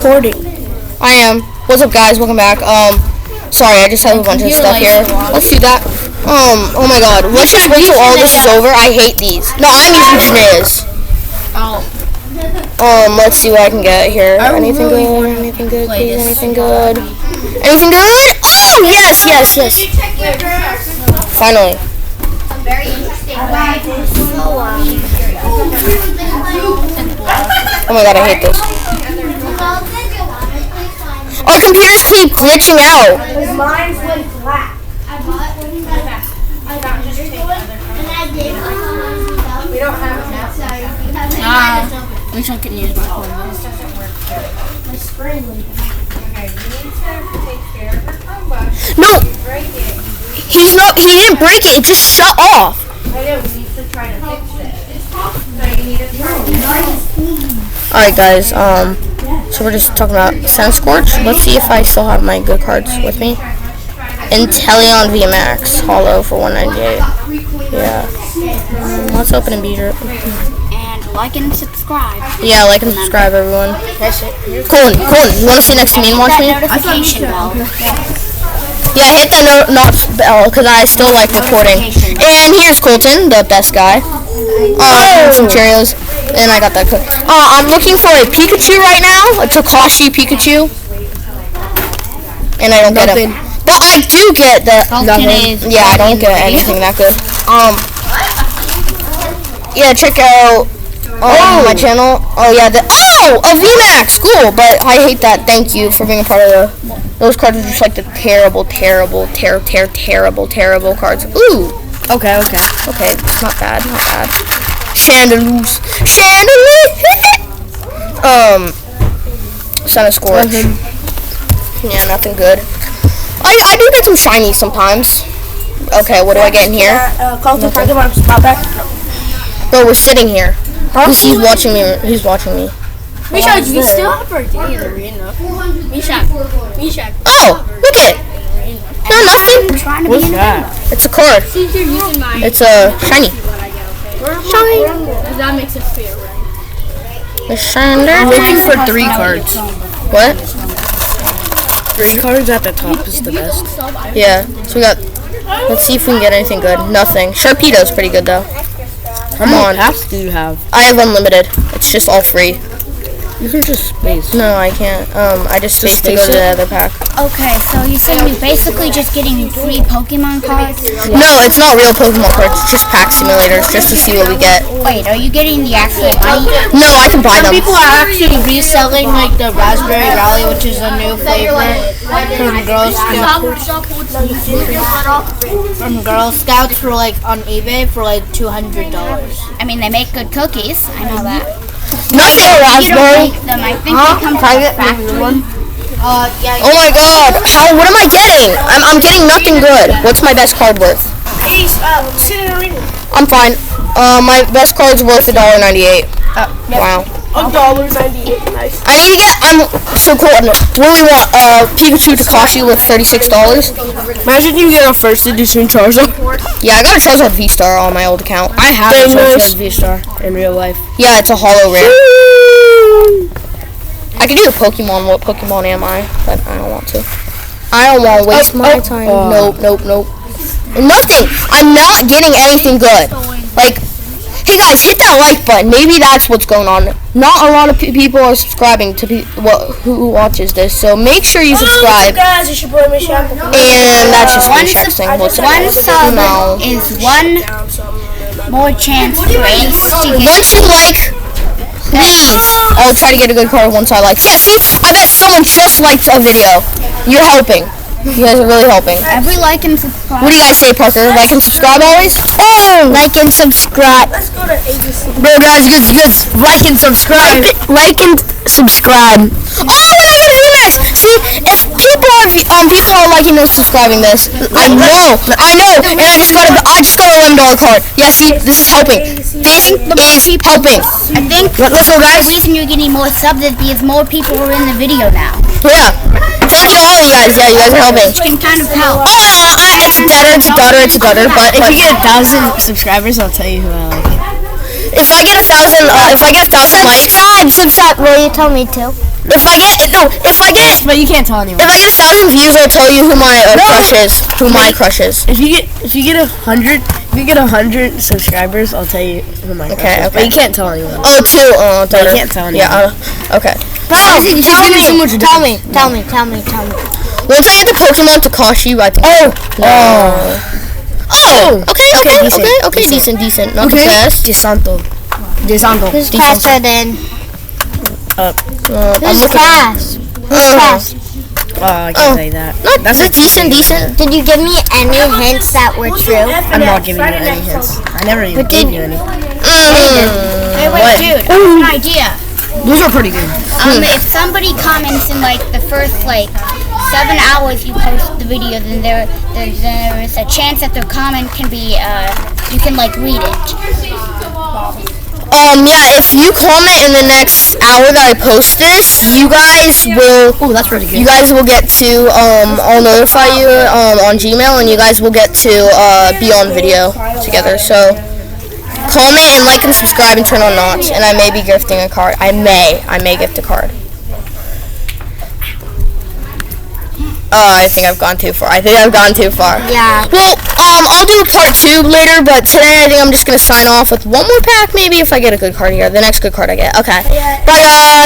Recording. I am. What's up, guys? Welcome back. Sorry, I just have a bunch of stuff here. Let's do that. Oh my god. Let's just wait till all this is over. I hate these. No, I'm using Janae's. Let's see what I can get here. Anything good? Anything good? Please, anything good? Anything good? Oh, yes. Finally. Very interesting way. Oh my god, I hate this. Our computers keep glitching out. Mine went black. We don't have it now. Wish I could use my phone. No! He didn't break it, it just shut off. I know, we need to try to fix it. So you need to try Alright guys, so we're just talking about Sun Scorch. Let's see if I still have my good cards with me. Inteleon VMAX, hollow for 198. Yeah. Let's open and beat it. And like and subscribe. Yeah, like and subscribe, everyone. Colin, you want to sit next to me and watch me? Notification bell. Yeah, hit that not bell, because I still like recording. And here's Colton, the best guy. Some Cheerios. And I got that cook. I'm looking for a Pikachu right now, a Takashi Pikachu. And I don't get it. But I do get the nothing. Yeah, I don't get anything that good. Yeah, check out my channel. Oh yeah, a VMAX, cool. But I hate that. Thank you for being a part of those cards are just like the terrible cards. Ooh. Okay, not bad. Chandelier. Sun Scorch. Yeah, nothing good. I do get some shinies sometimes. Okay, what do I get in here? Bro, we're sitting here. He's watching me. Misha, do you still have a birthday in the arena? Misha. Oh, look it. No, nothing. What's that? It's a card. It's a shiny. That makes it fair, right? I'm looking for 3 cards. What? 3 cards at the top is the best. Yeah. So we got. Let's see if we can get anything good. Nothing. Sharpedo's pretty good though. Come on. How many packs do you have? I have unlimited. It's just all free. You can just space. No, I can't. I just spaced to go to the other pack. Okay, so you said you're basically just getting free Pokemon cards? No, it's not real Pokemon cards. It's just pack simulators, just to see what we get. Wait, are you getting the actual No, I can buy them. People are actually reselling like the Raspberry Rally, which is a new flavor from Girl Scouts for like on eBay for like $200. I mean, they make good cookies. I know that. Nothing raspberry. Them. I think they come from the factory. Yeah. Oh my god. What am I getting? I'm getting nothing good. What's my best card worth? I'm fine. My best card's worth $1.98. Wow. $1.98. Nice. I need to get. So cool. What do we want? Pikachu Takashi with $36. Imagine you get a first edition Charizard. Yeah, I got a Charizard V-Star on my old account. I have a Charizard V-Star in real life. Yeah, it's a hollow rare. I could do a Pokemon. What Pokemon am I? But I don't want to. I don't want to waste my time. Nope. Nothing. I'm not getting anything good. Like, hey guys, hit that like button. Maybe that's what's going on. Not a lot of people are subscribing to who watches this, so make sure you subscribe. Guys, it's your boy Michelle. And that's just me texting. One sub is one more chance for Ace to get. Once you like, please, I'll try to get a good card once I like. Yeah, see, I bet someone just liked a video. You're helping. You guys are really helping. Every like and subscribe. What do you guys say, Parker? Like and subscribe always? Oh! Like and subscribe. Let's go to ABC. Bro, guys, like and subscribe. Like and subscribe. Oh, when I get a VMAX! See, if people are liking and subscribing this, I know, and I just got a $11 card. Yeah, see, this is helping. This is helping. I think Let's go, guys. the reason you're getting more subs is because more people are in the video now. Yeah. Thank you all, you guys. Yeah, you guys are helping. Which can kind of help. It's a gutter, but If you get 1,000 subscribers, I'll tell you who I like. if I get 1,000 likes, Subscribe. Will you tell me to? But you can't tell anyone. If I get 1,000 views, I'll tell you who my crush is. Who my crush is. If you get 100 subscribers, I'll tell you who my crush is. Okay. But you can't tell anyone. Oh, two. But you can't tell anyone. Yeah. Okay. Bro, She's giving so much tell me. Once I get the Pokemon Takashi, I think. Oh. Okay. Decent. Not the best. DeSanto. Who's faster than? Who's fast? Who's fast? I can't tell you that. That's a decent. Did you give me any hints that were true? I'm not giving you any hints. I never even gave you any. Wait, dude, I have an idea. Those are pretty good. If somebody comments in like the first 7 hours you post the video, then there's a chance that their comment can be you can read it. Yeah, if you comment in the next hour that I post this, you guys will. Oh, that's pretty good. You guys will get to. I'll notify you on Gmail, and you guys will get to be on video together. So comment and like and subscribe and turn on nots, and I may be gifting a card. I may gift a card. I think I've gone too far. Yeah. Well, I'll do part 2 later, but today I think I'm just gonna sign off with one more pack, maybe if I get a good card here. The next good card I get. Okay. Bye, guys.